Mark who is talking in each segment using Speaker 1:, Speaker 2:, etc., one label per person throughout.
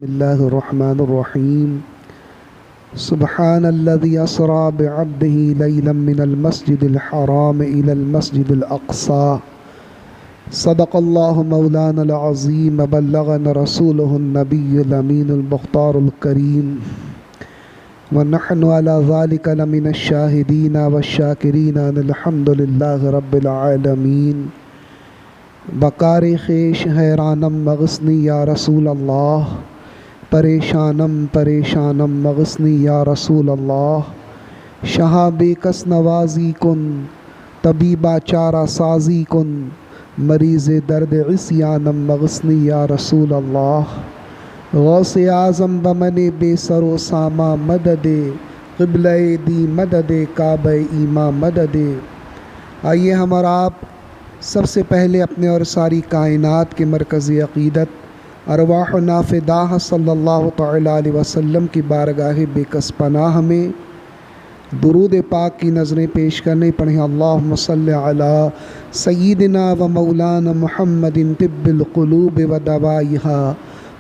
Speaker 1: बिस्मिल्लाहिर्रहमानिर्रहीम। सुब्हानल्लज़ी अस्रा बिअब्दिही लैलन मिनल मस्जिदिल हराम इलल मस्जिदिल अक़सा। सदक़ल्लाहु मौलानल अज़ीम व बल्लगना रसूलुहुन नबियुल अमीनुल मुख़्तारुल करीम व नहनु अला ज़ालिका लमिनश शाहिदीन वश्शाकिरीन अल्हम्दुलिल्लाहि रब्बिल आलमीन। बकार ख़ेश हैरानम मग़स्नी या रसूल अल्लाह, परेशानम परेशानम मग़स्नी या रसूल अल्लाह। शहाँ बेकस नवाज़ी कुन, तबीबा चारा साज़ी कुन, मरीज़ दर्द इस्यानम मग़स्नी या रसूल अल्लाह। गौसे आज़म बमने बेसरो सामा मददे, क़िबले दी मददे काबे ईमा मददे। आइए हमारा आप सबसे पहले अपने और सारी कायनात के मरकज़ी अक़ीदत अरवाह नाफ़िदाह सल्लल्लाहु तआला अलैहि वसल्लम की बारगाह बेकस पनाह में दुरूद पाक की नज़रें पेश करने पढ़ें। अल्लाहुम्मा सल्लि अला सय्यिदिना व मौलाना मुहम्मदिन तिब्बिल क़ुलूब व दवाइहा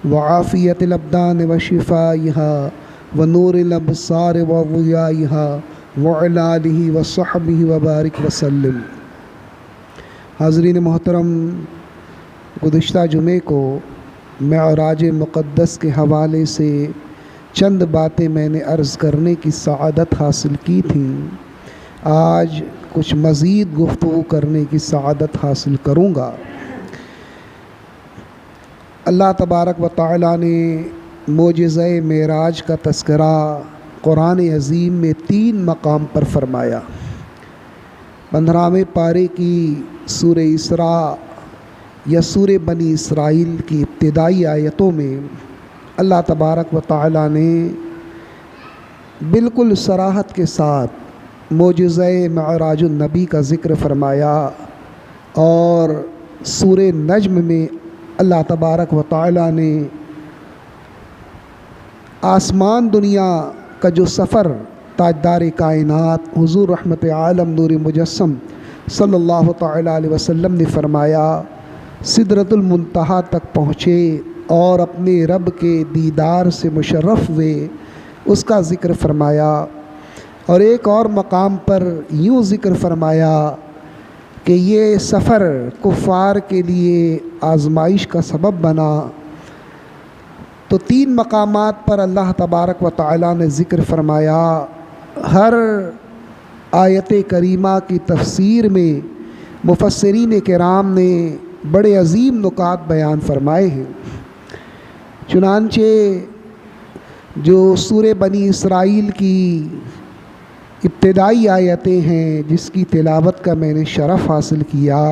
Speaker 1: व आफ़ियतिल अब्दान व शिफ़ाइहा व नूरिल अब्सार व ज़ियाइहा व अला आलिहि व सहबिहि व बारिक व सल्लिम। हाज़रीन मोहतरम, गुज़िश्ता जुमे को मेअराज मुक़द्दस के हवाले से चंद बातें मैंने अर्ज़ करने की सआदत हासिल की थी। आज कुछ मज़ीद गुफ्तगू करने की सआदत हासिल करूँगा। अल्लाह तबारक व तआला ने मोजिज़े मेराज का तज़किरा कुरान अज़ीम में 3 मकाम पर फ़रमाया। 15वें पारे की सूरे इसरा या सूरे बनी इसराइल की इब्तिदाई आयतों में अल्लाह तबारक व तआला ने बिल्कुल सराहत के साथ मोजिज़े मेअराजुन नबी का ज़िक्र फ़रमाया और सूरे नज्म में अल्लाह तबारक व तआला ने आसमान दुनिया का जो सफ़र ताजदार कायनात हुज़ूर रहमत आलम नूर मुजस्सम सल्लल्लाहु तआला अलैहि वसल्लम ने फ़रमाया, सिदरतुल मुंतहा तक पहुँचे और अपने रब के दीदार से मुशर्रफ़ हुए, उसका ज़िक्र फ़रमाया। और एक और मकाम पर यूँ ज़िक्र फ़रमाया कि ये सफ़र कुफ़ार के लिए आज़माइश का सबब बना। तो 3 मकामात पर अल्लाह तबारक व तआला ने ज़िक्र फ़रमाया। हर आयत करीमा की तफसीर में मुफस्सिरीन किराम ने बड़े अजीम नुकात बयान फरमाए हैं। चुनांचे जो सूरे बनी इसराइल की इब्तिदाई आयतें हैं जिसकी तिलावत का मैंने शरफ़ हासिल किया,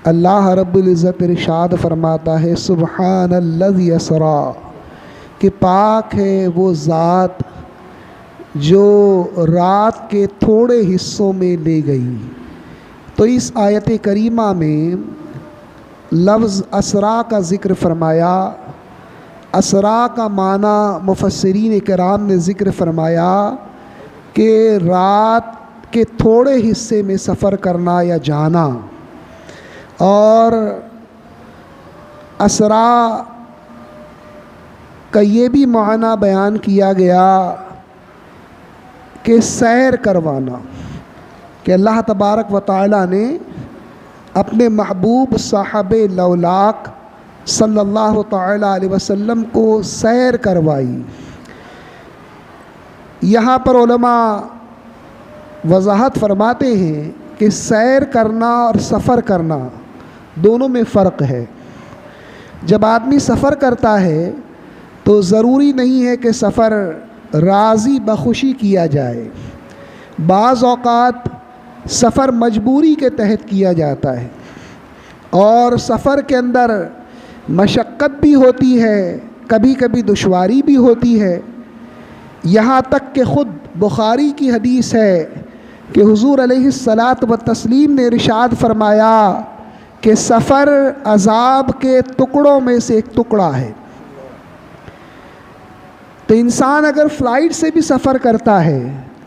Speaker 1: अल्लाह रब्बुल इज़्ज़त इरशाद फरमाता है, सुब्हानल्लज़ी अस्रा, कि पाक है वो ज़ात जो रात के थोड़े हिस्सों में ले गई। तो इस आयत करीमा में लफ्ज़ असरा का ज़िक्र फ़रमाया। असरा का माना मुफस्सिरीन किराम ने ज़िक्र फ़रमाया कि रात के थोड़े हिस्से में सफ़र करना या जाना। और असरा का ये भी माना बयान किया गया कि सैर करवाना, कि अल्लाह तबारक व तआला ने अपने महबूब साहबे लौलाक सल्लल्लाहु तआला अलैहि वसल्लम को सैर करवाई। यहाँ पर उलमा वज़ाहत फरमाते हैं कि सैर करना और सफ़र करना दोनों में फ़र्क है। जब आदमी सफ़र करता है तो ज़रूरी नहीं है कि सफ़र राज़ी बखुशी किया जाए। बाज़ औक़ात सफ़र मजबूरी के तहत किया जाता है और सफ़र के अंदर मशक्क़त भी होती है, कभी कभी दुश्वारी भी होती है। यहाँ तक कि ख़ुद बुखारी की हदीस है कि हुज़ूर अलैहिस्सलात व तस्लीम ने इरशाद फरमाया कि सफ़र अज़ाब के टुकड़ों में से एक टुकड़ा है। तो इंसान अगर फ़्लाइट से भी सफ़र करता है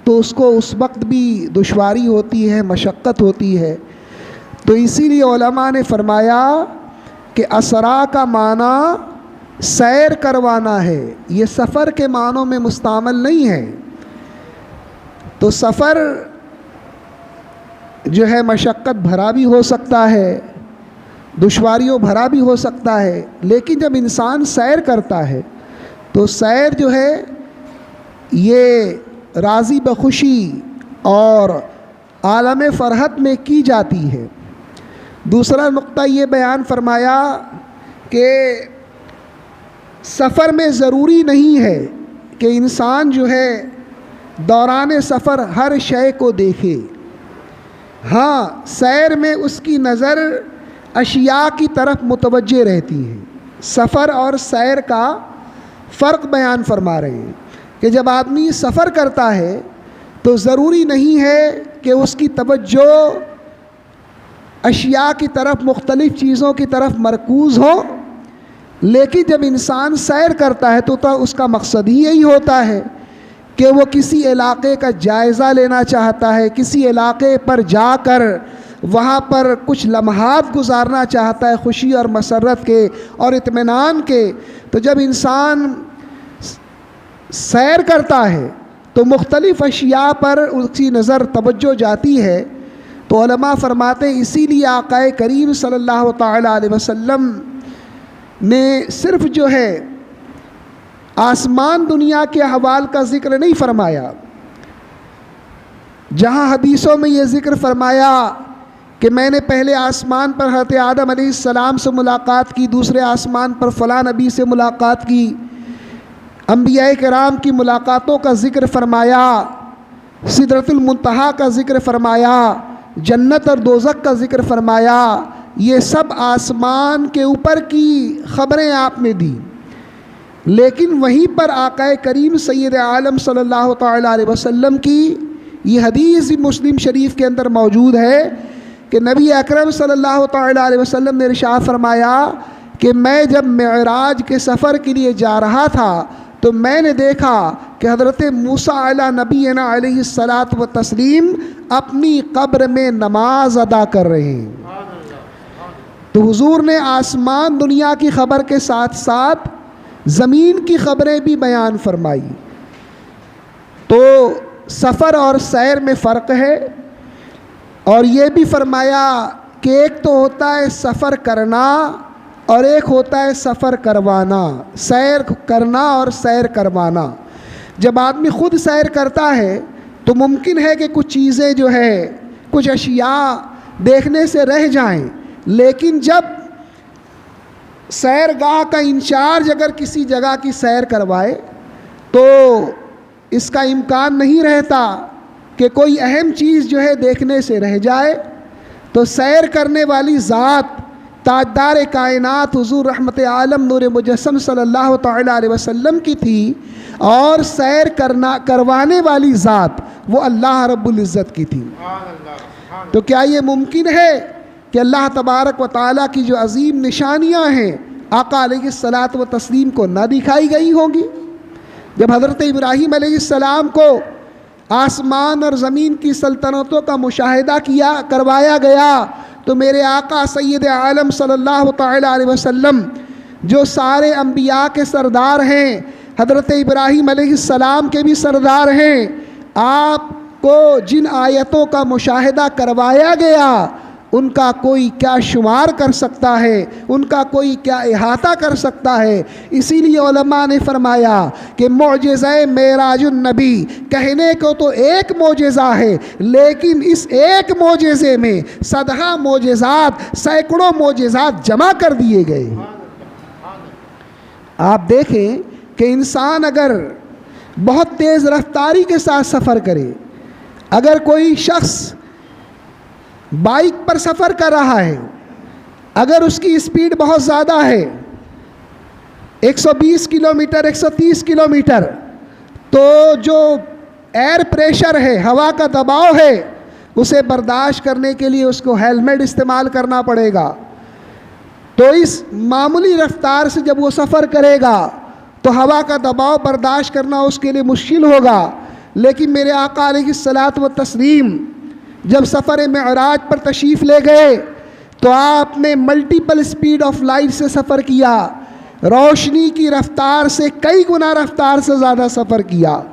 Speaker 1: तो उसको उस वक्त भी दुश्वारी होती है, मशक्क़त होती है। तो इसीलिए उलमा ने फ़रमाया कि असरा का माना सैर करवाना है, ये सफ़र के मानों में मुस्तामल नहीं है। तो सफ़र जो है मशक्क़त भरा भी हो सकता है, दुश्वारियों भरा भी हो सकता है, लेकिन जब इंसान सैर करता है तो सैर जो है ये राज़ी बखुशी और आलम फ़रहत में की जाती है। दूसरा नुक्ता ये बयान फरमाया कि सफ़र में ज़रूरी नहीं है कि इंसान जो है दौरान सफ़र हर शय को देखे। हाँ, सैर में उसकी नज़र अशिया की तरफ मुतवज्जे रहती है। सफ़र और सैर का फ़र्क बयान फरमा रहे हैं कि जब आदमी सफ़र करता है तो ज़रूरी नहीं है कि उसकी तवज्जो अशिया की तरफ, मुख्तलिफ़ चीज़ों की तरफ मरकूज़ हो, लेकिन जब इंसान सैर करता है तो उसका मकसद ही यही होता है कि वो किसी इलाक़े का जायज़ा लेना चाहता है, किसी इलाक़े पर जाकर वहाँ पर कुछ लम्हात गुजारना चाहता है, खुशी और मसरत के और इत्मीनान के। तो जब इंसान सैर करता है तो मुख्तलिफ़ अशिया पर उसकी नज़र तवज्जो जाती है। तो उलमा फरमाते हैं इसीलिए आक़ाए करीम सल्लल्लाहु तआला अलैहि वसल्लम ने सिर्फ़ जो है आसमान दुनिया के अहवाल का ज़िक्र नहीं फरमाया। जहाँ हदीसों में ये ज़िक्र फरमाया कि मैंने पहले आसमान पर हज़रत आदम अलैहिस्सलाम से मुलाकात की, दूसरे आसमान पर फ़लाँ नबी से मुलाकात की, अंबिया किराम की मुलाकातों का ज़िक्र फरमाया, सिदरतुल मुंतहा का ज़िक्र फरमाया, जन्नत और दोज़ख का ज़िक्र फरमाया, ये सब आसमान के ऊपर की ख़बरें आपने दी। लेकिन वहीं पर आक़ाए करीम सैयद आलम सल्लल्लाहु तआला अलैहि वसल्लम की ये हदीस मुस्लिम शरीफ के अंदर मौजूद है कि नबी अकरम सल्लल्लाहु तआला अलैहि वसल्लम ने इरशाद फरमाया कि मैं जब मेराज के सफ़र के लिए जा रहा था तो मैंने देखा कि हज़रत मूसा अला नबीना अलैहिस्सलात व तस्लीम अपनी कब्र में नमाज अदा कर रहे हैं। तो हुजूर ने आसमान दुनिया की ख़बर के साथ साथ ज़मीन की ख़बरें भी बयान फरमाई। तो सफ़र और सैर में फ़र्क है। और ये भी फरमाया कि एक तो होता है सफ़र करना और एक होता है सफ़र करवाना, सैर करना और सैर करवाना। जब आदमी ख़ुद सैर करता है तो मुमकिन है कि कुछ चीज़ें जो है, कुछ अशिया देखने से रह जाएं, लेकिन जब सैरगाह का इंचार्ज अगर किसी जगह की सैर करवाए तो इसका इम्कान नहीं रहता कि कोई अहम चीज़ जो है देखने से रह जाए। तो सैर करने वाली ज़ात ताजदार कायनात हुज़ूर रहमत आलम नूर मुजस्सम सल्लल्लाहु तआला अलैहि वसल्लम की थी, और सैर करवाने वाली ज़ात वो अल्लाह रब्बुल इज़्ज़त की थी। तो क्या ये मुमकिन है कि अल्लाह तबारक व तआला की जो अज़ीम निशानियाँ हैं आका अलैहिस्सलात व तस्लीम को ना दिखाई गई होंगी? जब हज़रत इब्राहीम अलैहिस्सलाम को आसमान और ज़मीन की सल्तनतों का मुशाहिदा करवाया गया तो मेरे आका सैयद आलम सल्लल्लाहु तआला अलैहि वसल्लम जो सारे अंबिया के सरदार हैं, हज़रत इब्राहीम अलैहिस्सलाम के भी सरदार हैं, आपको जिन आयतों का मुशाहिदा करवाया गया उनका कोई क्या शुमार कर सकता है, उनका कोई क्या इहाता कर सकता है। इसीलिए उलमा ने फरमाया कि मौजिज़ा मेराजुन नबी कहने को तो एक मौजिज़ा है, लेकिन इस एक मौजिज़े में सदहा मौजिज़ात, सैकड़ों मौजिज़ात जमा कर दिए गए। आप देखें कि इंसान अगर बहुत तेज़ रफ्तारी के साथ सफ़र करे, अगर कोई शख्स बाइक पर सफ़र कर रहा है, अगर उसकी स्पीड बहुत ज़्यादा है 120 किलोमीटर 130 किलोमीटर, तो जो एयर प्रेशर है, हवा का दबाव है, उसे बर्दाश्त करने के लिए उसको हेलमेट इस्तेमाल करना पड़ेगा। तो इस मामूली रफ्तार से जब वो सफ़र करेगा तो हवा का दबाव बर्दाश्त करना उसके लिए मुश्किल होगा। लेकिन मेरे आका अलैहिस्सलात व तस्लीम जब सफ़र मेराज पर तशरीफ़ ले गए तो आपने मल्टीपल स्पीड ऑफ लाइट से सफ़र किया। रोशनी की रफ्तार से कई गुना रफ्तार से ज़्यादा सफ़र किया,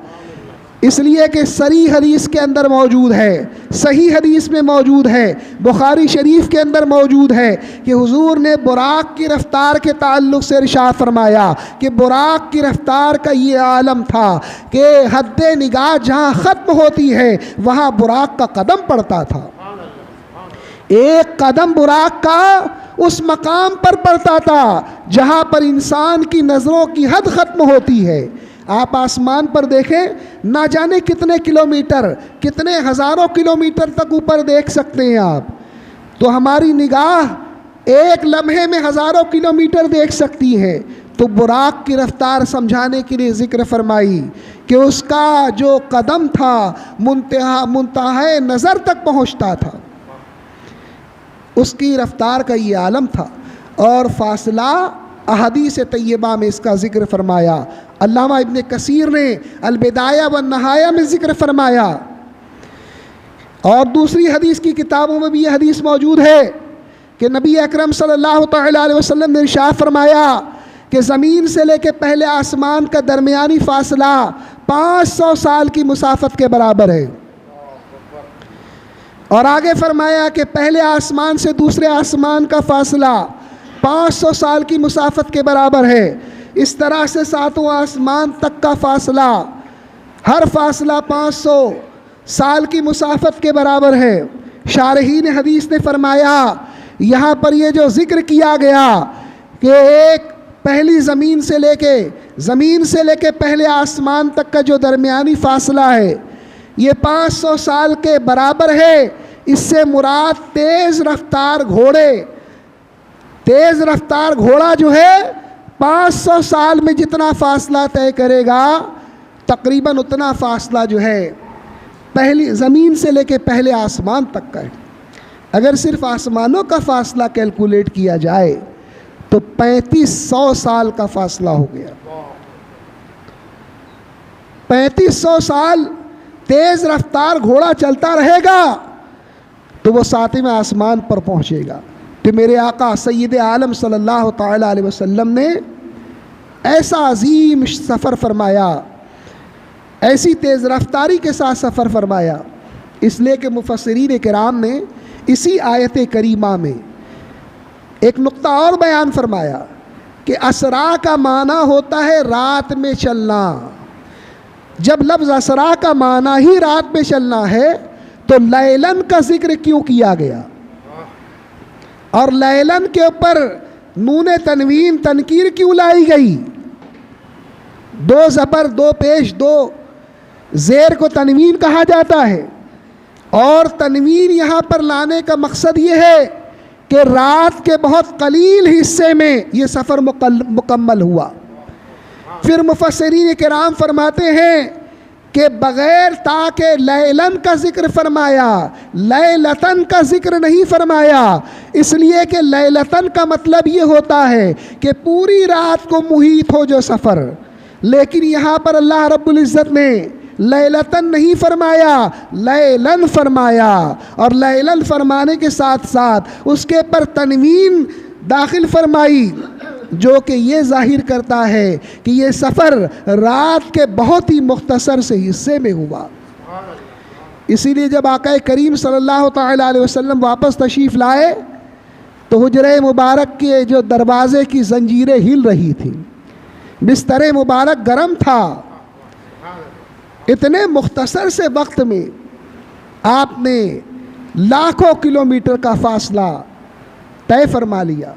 Speaker 1: इसलिए कि सरी हदीस के अंदर मौजूद है, सही हदीस में मौजूद है, बुखारी शरीफ के अंदर मौजूद है कि हुजूर ने बुराक की रफ्तार के ताल्लुक़ से इरशाद फरमाया कि बुराक की रफ्तार का ये आलम था कि हद्दे निगाह जहाँ ख़त्म होती है वहाँ बुराक का कदम पड़ता था। एक कदम बुराक का उस मकाम पर पड़ता था जहाँ पर इंसान की नज़रों की हद ख़त्म होती है। आप आसमान पर देखें, ना जाने कितने किलोमीटर, कितने हज़ारों किलोमीटर तक ऊपर देख सकते हैं आप, तो हमारी निगाह एक लम्हे में हज़ारों किलोमीटर देख सकती है। तो बुराक की रफ्तार समझाने के लिए ज़िक्र फरमाई कि उसका जो कदम था मुंतहा नज़र तक पहुँचता था, उसकी रफ्तार का ये आलम था। और फासला अहदीस तैयबा में इसका ज़िक्र फरमाया। अल्लामा इब्न कसीर ने अल-बिदाया व नहाया में ज़िक्र फरमाया, और दूसरी हदीस की किताबों में भी यह हदीस मौजूद है कि नबी अकरम सल्लल्लाहु तआला अलैहि वसल्लम ने इरशाद फरमाया कि ज़मीन से लेकर पहले आसमान का दरमियानी फ़ासला 500 साल की मुसाफत के बराबर है। और आगे फरमाया कि पहले आसमान से दूसरे आसमान का फ़ासला 500 साल की मुसाफत के बराबर है। इस तरह से सातों आसमान तक का फ़ासला, हर फ़ासला 500 साल की मुसाफत के बराबर है। शारहीन हदीस ने फरमाया यहाँ पर ये जो ज़िक्र किया गया कि एक पहली ज़मीन से लेके पहले आसमान तक का जो दरमियानी फ़ासला है ये 500 साल के बराबर है। इससे मुराद तेज़ रफ्तार घोड़ा जो है 500 साल में जितना फ़ासला तय करेगा, तकरीबन उतना फ़ासला जो है पहली ज़मीन से लेके पहले आसमान तक का है। अगर सिर्फ आसमानों का फ़ासला कैलकुलेट किया जाए तो 3500 साल का फ़ासला हो गया। 3500 साल तेज़ रफ्तार घोड़ा चलता रहेगा तो वो सातवें आसमान पर पहुँचेगा। तो मेरे आका सैयद आलम सल्लल्लाहु तआला अलैहि वसल्लम ने ऐसा अजीम सफ़र फरमाया, ऐसी तेज़ रफ्तारी के साथ सफ़र फरमाया, इसलिए कि मुफस्सिरीन किराम ने इसी आयत करीमा में एक नुक्ता और बयान फरमाया कि असरा का माना होता है रात में चलना। जब लफ्ज़ असरा का माना ही रात में चलना है तो लैलन का जिक्र क्यों किया गया, और लैलन के ऊपर नून तनवीन तनकीर क्यों लाई गई? 2 ज़बर 2 पेश 2 ज़ेर को तनवीन कहा जाता है, और तनवीन यहाँ पर लाने का मकसद ये है कि रात के बहुत कलील हिस्से में ये सफ़र मुकम्मल हुआ। फिर मुफस्सिरीन किराम फरमाते हैं कि बग़ैर ताके लैलन का ज़िक्र फरमाया, लैलतन का ज़िक्र नहीं फरमाया, इसलिए कि लैलतन का मतलब ये होता है कि पूरी रात को मुहीत हो जो सफ़र, लेकिन यहाँ पर अल्लाह रब्बुल इज़्ज़त ने लैलतन नहीं फरमाया, लैलन फरमाया, और लैलन फरमाने के साथ साथ उसके पर तनवीन दाखिल फरमाई, जो कि ये ज़ाहिर करता है कि ये सफ़र रात के बहुत ही मुख्तसर से हिस्से में हुआ। इसीलिए जब आका करीम सल्लल्लाहु तआला अलैहि वसल्लम वापस तशरीफ़ लाए तो हुजरे मुबारक के जो दरवाज़े की जंजीरें हिल रही थी, बिस्तर मुबारक गर्म था। इतने मुख्तसर से वक्त में आपने लाखों किलोमीटर का फ़ासला तय फरमा लिया।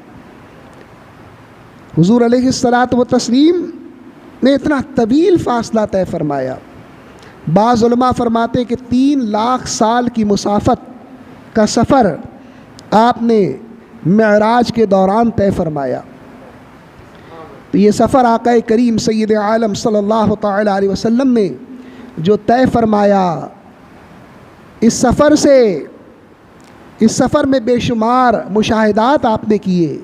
Speaker 1: हुज़ूर अलैहिस्सलातु व तस्लीम ने इतना तवील फ़ासला तय फरमाया। बाज़ उलमा फरमाते कि 3 लाख साल की मुसाफत का सफ़र आपने मेराज के दौरान तय फरमाया। तो ये सफ़र आका करीम सैयद आलम सल्लल्लाहु तआला अलैहि वसल्लम ने जो तय फरमाया, इस सफ़र में बेशुमार मुशाहिदात आपने किए।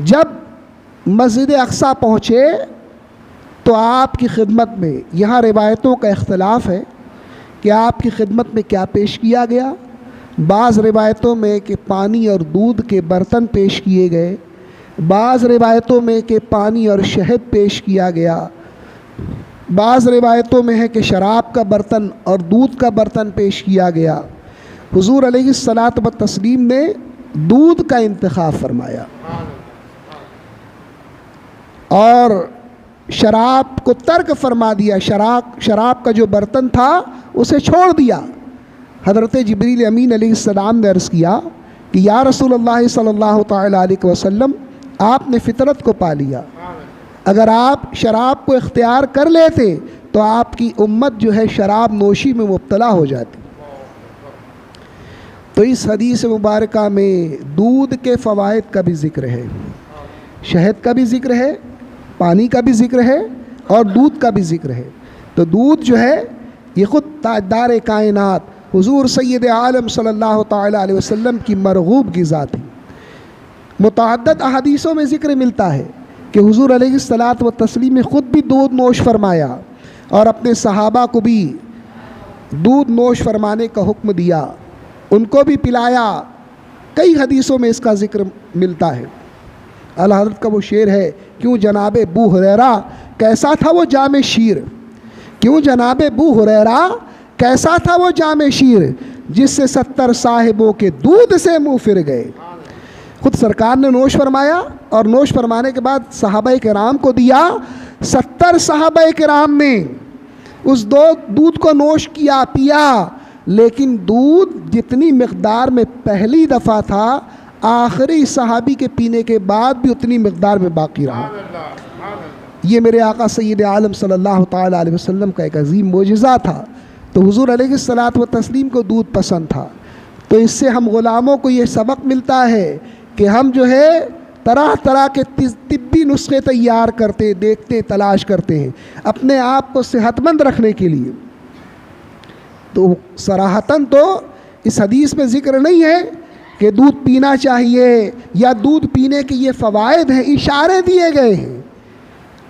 Speaker 1: जब मस्जिद अक़सा पहुँचे तो आपकी खिदमत में, यहाँ रिवायतों का इख्तलाफ है कि आपकी खिदमत में क्या पेश किया गया। बाज़ रिवायतों में कि पानी और दूध के बर्तन पेश किए गए, बाज़ रिवायतों में कि पानी और शहद पेश किया गया, बाज़ रिवायतों में है कि शराब का बर्तन और दूध का बर्तन पेश किया गया। हुज़ूर अलैहिस्सलात व तस्लीम ने दूध का इंतखाब फरमाया और शराब को तर्क फरमा दिया। शराब का जो बर्तन था उसे छोड़ दिया। हज़रत जिब्रील अमीन अलैहिस्सलाम ने अर्ज़ किया कि या रसूलल्लाह सल्लल्लाहु तआला अलैहि वसल्लम, आपने फितरत को पा लिया। अगर आप शराब को इख्तियार कर लेते तो आपकी उम्मत जो है शराब नोशी में मुब्तला हो जाती। तो इस हदीस मुबारका में दूध के फ़वाइद का भी ज़िक्र है, शहद का भी ज़िक्र है, पानी का भी ज़िक्र है और दूध का भी ज़िक्र है। तो दूध जो है ये ख़ुद ताजदार कायनात हुज़ूर सैयद आलम सल्लल्लाहु तआला अलैहि वसल्लम की मरगूब ग़िज़ा थी। मुतअद्दिद अहादीसों में ज़िक्र मिलता है कि हुज़ूर अलैहिस्सलात व तस्लीम ने ख़ुद भी दूध नोश फरमाया और अपने सहाबा को भी दूध नोश फरमाने का हुक्म दिया, उनको भी पिलाया। कई हदीसों में इसका ज़िक्र मिलता है। आला हज़रत का वो शेर है, क्यों जनाब अबू हुरैरा कैसा था वो जामे शीर, क्यों जनाब अबू हुरैरा कैसा था वो जामे शीर, जिससे 70 साहिबों के दूध से मुँह फिर गए। खुद सरकार ने नोश फरमाया और नोश फरमाने के बाद सहाबाए किराम को दिया। 70 सहाबाए किराम ने उस दूध को नोश किया, पिया, लेकिन दूध जितनी मिक़दार में पहली दफ़ा था, आखिरी सहाबी के पीने के बाद भी उतनी मिक़दार में बाकी रहा। ये मेरे आका सैयद आलम सल्लल्लाहु तआला अलैहि वसल्लम का एक अजीम मोजिज़ा था। तो हुज़ूर अलैहिस्सलात व तस्लीम को दूध पसंद था। तो इससे हम ग़ुलामों को ये सबक मिलता है कि हम जो है तरह तरह के तिब्बी नुस्खे तैयार करते, देखते, तलाश करते हैं अपने आप को सेहतमंद रखने के लिए। तो सराहतन तो इस हदीस में ज़िक्र नहीं है कि दूध पीना चाहिए या दूध पीने के ये फ़वाइद हैं, इशारे दिए गए हैं।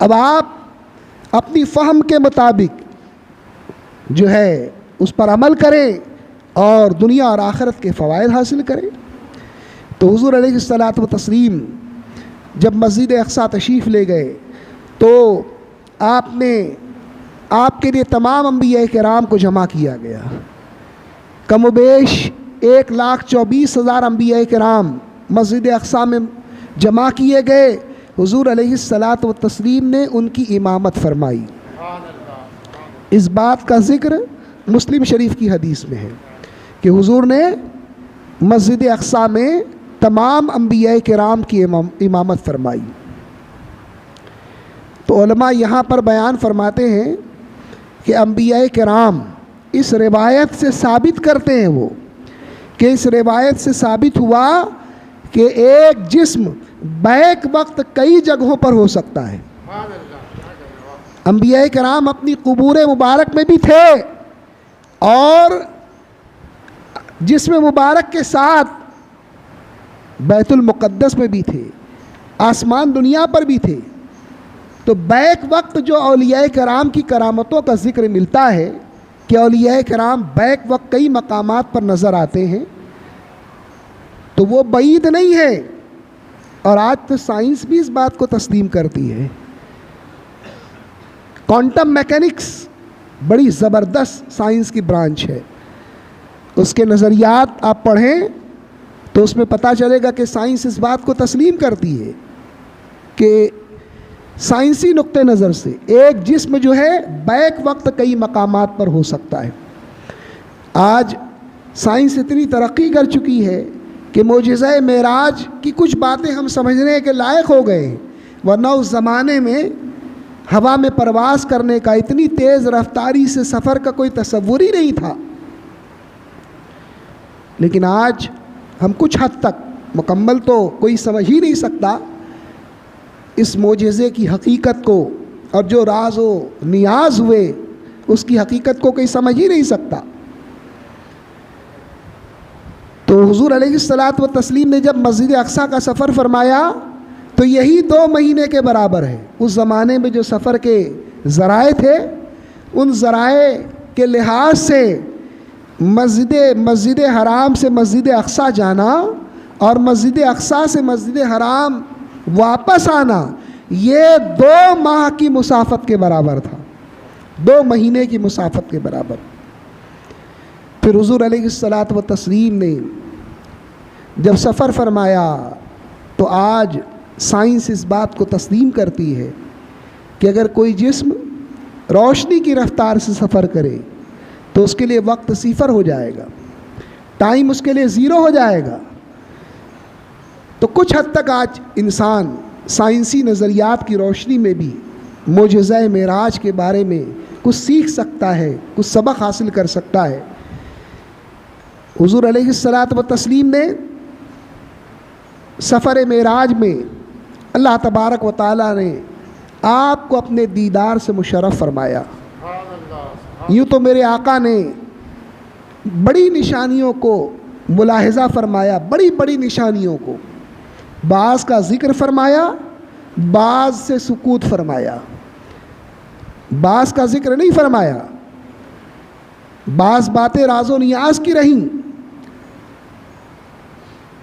Speaker 1: अब आप अपनी फ़हम के मुताबिक जो है उस पर अमल करें और दुनिया और आखिरत के फ़वाइद हासिल करें। तो हुज़ूर अलैहिस्सलात व तस्लीम जब मस्जिद अक़सा तशरीफ़ ले गए तो आपके लिए तमाम अंबिया किराम को जमा किया गया। कमोबेश 1,24,000 अंबिया किराम मस्जिद अक़सा में जमा किए गए। हुज़ूर अलैहिस्सलात व तस्लीम ने उनकी इमामत फरमाई। इस बात का ज़िक्र मुस्लिम शरीफ की हदीस में है कि हुज़ूर ने मस्जिद अक़सा में तमाम अंबिया किराम की इमामत फरमाई। तो उलमा यहाँ पर बयान फरमाते हैं कि अंबिया किराम इस रिवायत से साबित करते हैं वो कि इस रिवायत से साबित हुआ कि एक जिस्म बैक वक्त कई जगहों पर हो सकता है। अंबिया किराम अपनी क़ुबूर मुबारक में भी थे और जिस्म मुबारक के साथ बैतुल मुक़द्दस में भी थे, आसमान दुनिया पर भी थे। तो बैक वक्त जो औलिया किराम की करामतों का ज़िक्र मिलता है कि औलिया किराम बैक वक्त कई मकामात पर नज़र आते हैं, तो वो बईद नहीं है। और आज तो साइंस भी इस बात को तस्लीम करती है। क्वांटम मैकेनिक्स बड़ी ज़बरदस्त साइंस की ब्रांच है। उसके नज़रियात आप पढ़ें तो उसमें पता चलेगा कि साइंस इस बात को तस्लीम करती है कि साइंसी नुक्ते नज़र से एक जिस्म जो है बैक वक्त कई मकामात पर हो सकता है। आज साइंस इतनी तरक्की कर चुकी है कि मोजिज़ा मेराज की कुछ बातें हम समझने के लायक हो गए हैं, वरना उस ज़माने में हवा में परवास करने का, इतनी तेज़ रफ्तारी से सफ़र का कोई तसव्वुर ही नहीं था। लेकिन आज हम कुछ हद तक, मुकम्मल तो कोई समझ ही नहीं सकता इस मोजिज़े की हकीकत को, और जो राज व नियाज हुए उसकी हकीकत को कोई समझ ही नहीं सकता। तो हुज़ूर अलैहिस्सलात व तस्लीम ने जब मस्जिद अक़सा का सफ़र फरमाया तो यही 2 महीने के बराबर है। उस ज़माने में जो सफ़र के ज़राए थे, उन ज़राए के लिहाज से मस्जिद हराम से मस्जिद अक़सा जाना और मस्जिद अक़सा से मस्जिद हराम वापस आना ये 2 माह की मुसाफत के बराबर था, 2 महीने की मुसाफत के बराबर। फिर हुज़ूर अलैहिस्सलात व तस्लीम ने जब सफ़र फरमाया तो आज साइंस इस बात को तस्लीम करती है कि अगर कोई जिस्म रोशनी की रफ्तार से सफ़र करे तो उसके लिए वक्त 0 हो जाएगा, टाइम उसके लिए 0 हो जाएगा। तो कुछ हद तक आज इंसान साइंसी नज़रियात की रोशनी में भी मोजज़ा मेराज के बारे में कुछ सीख सकता है, कुछ सबक हासिल कर सकता है। हुज़ूर अलैहिस्सलात व तस्लीम ने सफ़र मेराज में अल्लाह तबारक व तआला ने आपको अपने दीदार से मुशर्रफ फरमाया। यूँ तो मेरे आका ने बड़ी निशानियों को मुलाहिज़ा फरमाया, बड़ी बड़ी निशानियों को, बाज़ का ज़िक्र फरमाया, बाज़ से सुकूत फरमाया, बाज़ का ज़िक्र नहीं फरमाया। बाज़ बातें राज़ो नियाज़ की रहीं,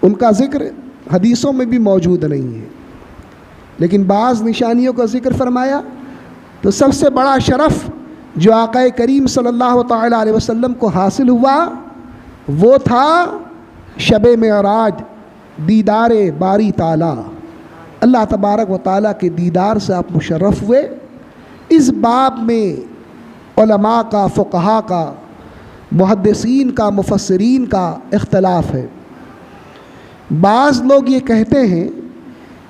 Speaker 1: उनका ज़िक्र हदीसों में भी मौजूद नहीं है, लेकिन बाज़ निशानियों का ज़िक्र फरमाया। तो सबसे बड़ा शरफ़ जो आक़ाए करीम सल्लल्लाहु तआला अलैहि वसल्लम को हासिल हुआ वो था शब मेराज, दीदार बारी ताला। अल्लाह तबारक व ताला के दीदार से आप मुशर्रफ हुए। इस बाब में उलमा का, फ़ुक़हा का, मुहद्दिसीन का, मुफस्सिरीन का इख्तलाफ है। बाज़ लोग ये कहते हैं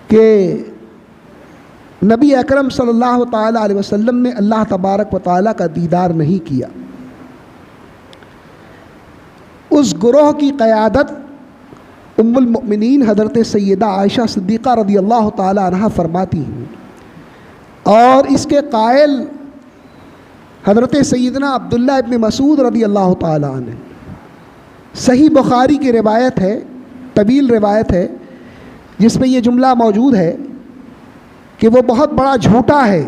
Speaker 1: कि नबी अकरम सल्लल्लाहु तआला अलैहि वसल्लम ने अल्लाह तबारक व तआला का दीदार नहीं किया। उस गुरोह की क़यादत उम्मुल मुमिनीन हज़रत सैयदा आयशा सिद्दीक़ा रज़ियल्लाहु तआला अन्हा फरमाती हैं, और इसके कायल हज़रत सैयदना अब्दुल्लाह इब्न मसूद रज़ियल्लाहु तआला अन्हु। सही बुखारी की रिवायत है, तवील रिवायत है, जिसमें ये जुमला मौजूद है कि वो बहुत बड़ा झूठा है।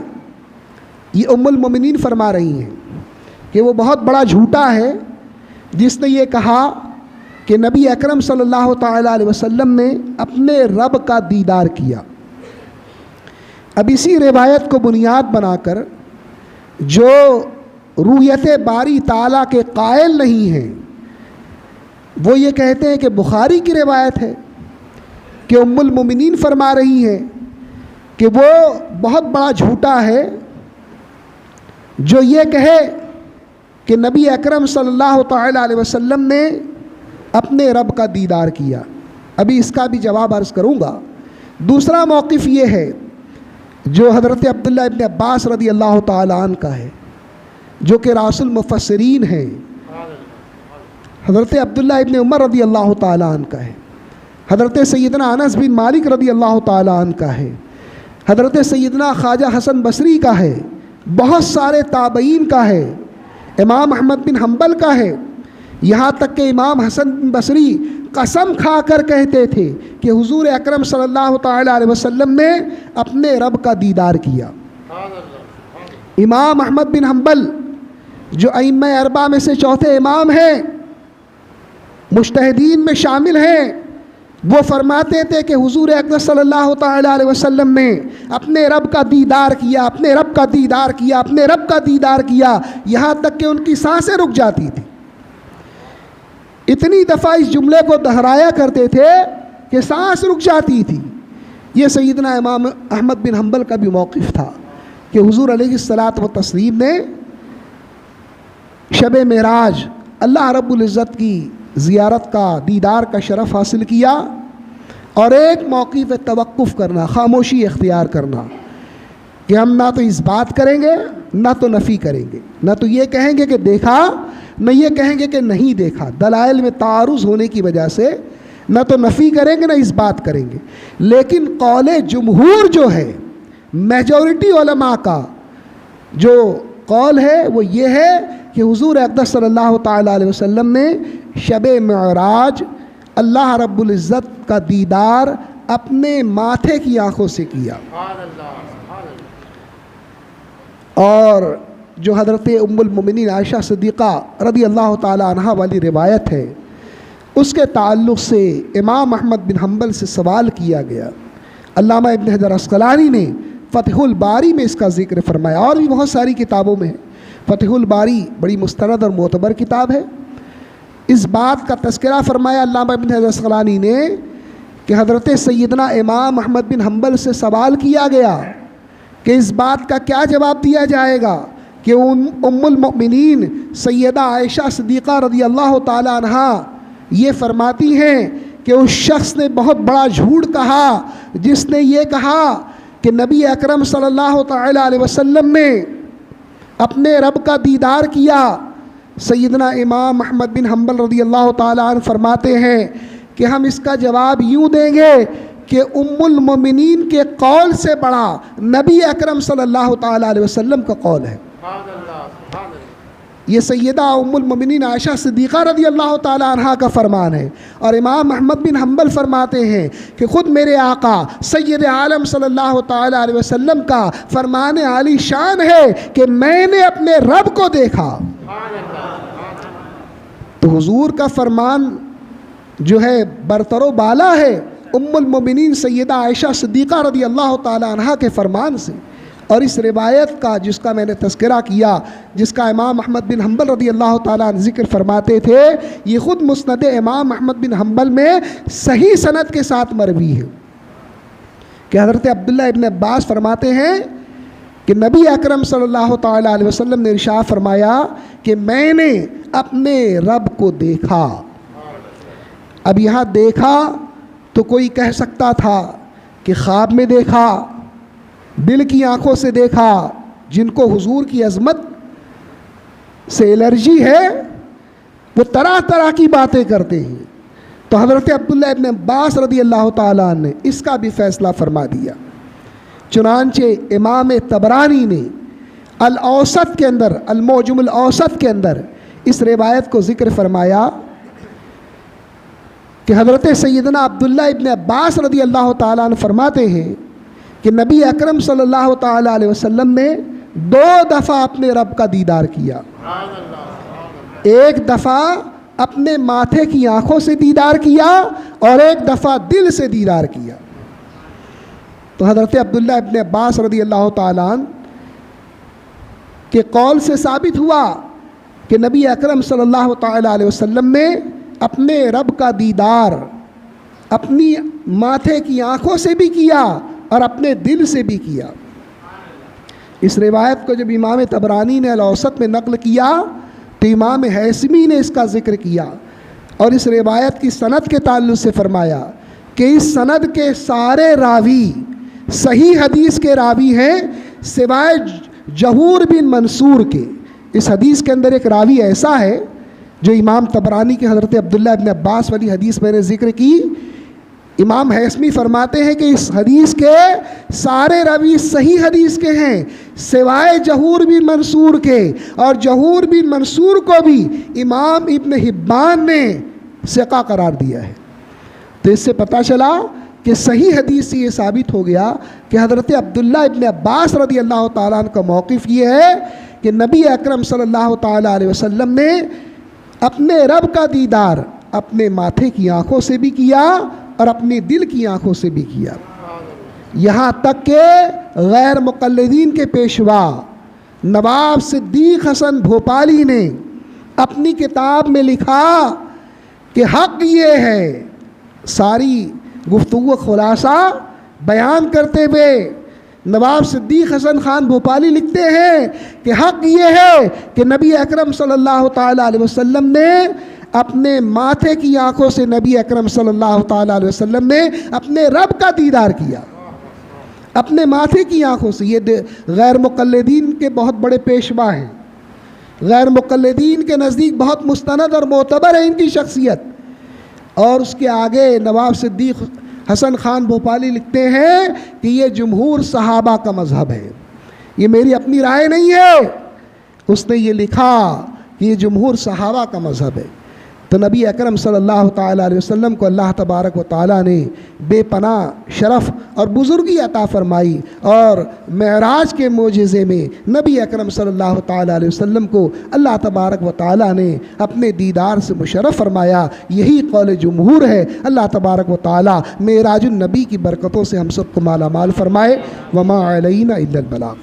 Speaker 1: ये उम्मुल मोमिनीन फरमा रही हैं कि वो बहुत बड़ा झूठा है जिसने ये कहा कि नबी अकरम सल्लल्लाहु तआला अलैहि वसल्लम ने अपने रब का दीदार किया। अब इसी रिवायत को बुनियाद बनाकर जो रूयत बारी ताला के कायल नहीं हैं वो ये कहते हैं कि बुखारी की रिवायत है कि उम्मुल मोमिनीन फरमा रही हैं कि वो बहुत बड़ा झूठा है जो ये कहे कि नबी अकरम सल्लल्लाहु तआला अलैहि वसल्लम ने अपने रब का दीदार किया। अभी इसका भी जवाब अर्ज़ करूँगा। दूसरा मौक़िफ़ ये है जो हज़रत अब्दुल्लाह इब्न अब्बास रज़ी अल्लाह तआला अन्हु का है, जो कि रासुल मुफ़स्सिरीन हैं। हज़रत अब्दुल्लाह इब्न उमर रज़ी अल्लाह तआला अन्हु का है, हज़रत सैयदना अनस बिन मालिक रज़ी अल्लाह तआला अन्हु का है, हज़रत सैयदना ख्वाजा हसन बसरी का है, बहुत सारे ताबईन का है, इमाम अहमद बिन हम्बल का है। यहाँ तक कि इमाम हसन बिन बसरी कसम खाकर कहते थे कि हुज़ूर अकरम सल्लल्लाहु तआला अलैहि वसल्लम ने अपने रब का दीदार किया। इमाम अहमद बिन हम्बल जो अइम्मा अरबा में से चौथे इमाम हैं, मुज्तहिदीन में शामिल हैं, वो फरमाते थे कि हुज़ूर अकरम सल्लल्लाहु तआला अलैहि वसल्लम ने अपने रब का दीदार किया, अपने रब का दीदार किया, अपने रब का दीदार किया, यहाँ तक कि उनकी सांसें रुक जाती थी। इतनी दफ़ा इस जुमले को दोहराया करते थे कि सांस रुक जाती थी। ये सैयदना इमाम अहमद बिन हम्बल का भी मौक़िफ़ था कि हुज़ूर अलैहिस्सलात व तस्लीम ने शब मेराज अल्लाह रब्बुल इज़्ज़त की ज़ियारत का, दीदार का शरफ़ हासिल किया। और एक मौक़िफ़ तवक्कुफ़ करना, खामोशी इख्तियार करना कि हम ना तो इस बात करेंगे ना तो नफ़ी करेंगे, ना तो ये कहेंगे कि देखा, न ये कहेंगे कि नहीं देखा। दलाइल में तारुज़ होने की वजह से न तो नफ़ी करेंगे न इस बात करेंगे। लेकिन कौले जुमहूर जो है, मेजॉरिटी उलमा का जो कौल है वो ये है कि हुज़ूर अक़दस सल्लल्लाहु तआला अलैहि वसल्लम ने शब मेराज अल्लाह रब्बुल इज़्ज़त का दीदार अपने माथे की आँखों से किया। और जो हज़रत उम्मुल मोमिनीन आयशा सिद्दीक़ा रज़ी अल्लाह तआला अन्हा वाली रिवायत है, उसके ताल्लुक़ से इमाम अहमद बिन हम्बल से सवाल किया गया, अल्लामा इब्न हजर अस्क़लानी ने फ़तहुल बारी में इसका ज़िक्र फरमाया, और भी बहुत सारी किताबों में है। फ़तहुल बारी बड़ी मुस्तनद और मोतबर किताब है। इस बात का तज़किरा फरमाया अल्लामा इब्न हजर अस्क़लानी ने कि हज़रत सैयदना इमाम अहमद बिन हम्बल से सवाल किया गया कि इस बात का क्या जवाब दिया जाएगा कि उम्मुल मोमिनीन सैयदा आयशा सिद्दीक़ा रज़ी अल्लाह ताला अन्हा ये फरमाती हैं कि उस शख्स ने बहुत बड़ा झूठ कहा जिसने ये कहा कि नबी अकरम सल्लल्लाहु ताला अलैहि वसल्लम ने अपने रब का दीदार किया। सैयदना इमाम अहमद बिन हम्बल रज़ी अल्लाह ताला अन्हु फरमाते हैं कि हम इसका जवाब यूँ देंगे कि उम्मुल मोमिनीन के कौल से बड़ा नबी अकरम सल्लल्लाहु ताला अलैहि वसल्लम का कौल है। ये सैयदा उम्मुल मोमिनीन आयशा सिद्दीक़ा रज़ी अल्लाह ताला अन्हा का फरमान है। और इमाम अहमद बिन हम्बल फरमाते हैं कि ख़ुद मेरे आका सैयद आलम सल्लल्लाहु ताला अलैहि वसल्लम का फरमान आली शान है कि मैंने अपने रब को देखा। तो हुजूर का फरमान जो है बरतरो बाला है उम्मुल मोमिनीन सैयदा आयशा सिद्दीक़ा रज़ी अल्लाह ताला अन्हा के फरमान से। और इस रिवायत का जिसका मैंने तज़किरा किया, जिसका इमाम अहमद बिन हम्बल रज़ी अल्लाह ताला अन्हु ज़िक्र फरमाते थे, ये ख़ुद मुस्नद इमाम अहमद बिन हम्बल में सही सनद के साथ मरवी है कि हज़रत अब्दुल्ला इब्न अब्बास फरमाते हैं कि नबी अकरम सल्लल्लाहु ताला अलैहि वसल्लम ने इरशाद फरमाया कि मैंने अपने रब को देखा। अब यहाँ देखा तो कोई कह सकता था कि ख्वाब में देखा, दिल की आंखों से देखा। जिनको हुजूर की अज़मत से एलर्जी है वो तरह तरह की बातें करते हैं। तो हज़रत अब्दुल्ला इब्न अब्बास रज़ी अल्लाह ताला अन्हु ने इसका भी फ़ैसला फरमा दिया। चुनांचे इमाम तबरानी ने अल औसत के अंदर, अल मौजुमुल औसत के अंदर इस रिवायत को ज़िक्र फरमाया कि हज़रत सैयदना अब्दुल्ला इब्न अब्बास रज़ी अल्लाह ताला अन्हु फरमाते हैं कि नबी अकरम सल्लल्लाहु ताला अलैहि वसल्लम ने 2 दफ़ा अपने रब का दीदार किया। एक दफ़ा अपने माथे की आंखों से दीदार किया और एक दफ़ा दिल से दीदार किया। तो हज़रत अब्दुल्ला इब्न अब्बास रज़ी अल्लाह ताला अन्हु के कौल से साबित हुआ कि नबी अकरम सल्लल्लाहु ताला अलैहि वसल्लम ने अपने रब का दीदार अपनी माथे की आंखों से भी किया और अपने दिल से भी किया। इस रिवायत को जब इमाम तबरानी ने अल-औसत में नक़ल किया तो इमाम हैसमी ने इसका ज़िक्र किया और इस रिवायत की सनद के ताल्लुक़ से फ़रमाया कि इस सनद के सारे रावी सही हदीस के रावी हैं सिवाय जहूर बिन मंसूर के। इस हदीस के अंदर एक रावी ऐसा है जो इमाम तबरानी के हज़रत अब्दुल्ला इब्न अब्बास वाली हदीस मैंने ज़िक्र की। इमाम हैसमी फरमाते हैं कि इस हदीस के सारे रावी सही हदीस के हैं सिवाय जहूर बिन मंसूर के, और जहूर बिन मंसूर को भी इमाम इब्न हिब्बान ने सिक़ा करार दिया है। तो इससे पता चला कि सही हदीस से ये साबित हो गया कि हज़रत अब्दुल्ला इब्न अब्बास रज़ी अल्लाह ताला अन्हु का मौक़िफ़ ये है कि नबी अकरम सल्लल्लाहु ताला अलैहि वसल्लम ने अपने रब का दीदार अपने माथे की आंखों से भी किया और अपने दिल की आंखों से भी किया। यहाँ तक कि गैर मुक़ल्लिदीन के पेशवा नवाब सिद्दीक़ हसन भोपाली ने अपनी किताब में लिखा कि हक़ ये है, सारी गुफ्तगू खुलासा बयान करते हुए नवाब सिद्दीक़ हसन ख़ान भोपाली लिखते हैं कि हक़ ये है कि नबी अकरम सल्लल्लाहु ताला अलैहि वसल्लम ने अपने माथे की आंखों से नबी अकरम सल्लल्लाहु ताला अलैहि वसल्लम ने अपने रब का दीदार किया अपने माथे की आंखों से। ये गैर मुक़ल्लिदीन के बहुत बड़े पेशवा हैं, गैर मुक़ल्लिदीन के नज़दीक बहुत मुस्तनद और मोतबर है इनकी शख्सियत। और उसके आगे नवाब सिद्दीक़ हसन ख़ान भोपाली लिखते हैं कि ये जमहूर सहाबा का मज़हब है, ये मेरी अपनी राय नहीं है। उसने ये लिखा कि ये जमहूर सहाबा का मज़हब है। तो नबी अकरम सल्लल्लाहु ताला अलैहि वसल्लम को अल्लाह तबारक व ताला ने बेपनाह शरफ़ और बुज़ुर्गी अता फ़रमाई और मेराज के मोजिज़े में नबी अकरम सल्लल्लाहु ताला अलैहि वसल्लम को अल्लाह तबारक व ताला ने अपने दीदार से मुशर्रफ़ फ़रमाया। यही कौल जुमहूर है। अल्लाह तबारक व ताला मेराजुन नबी की बरकतों से हम सबको माला माल फ़रमाए। वमा अलैना इल्लल बलाग।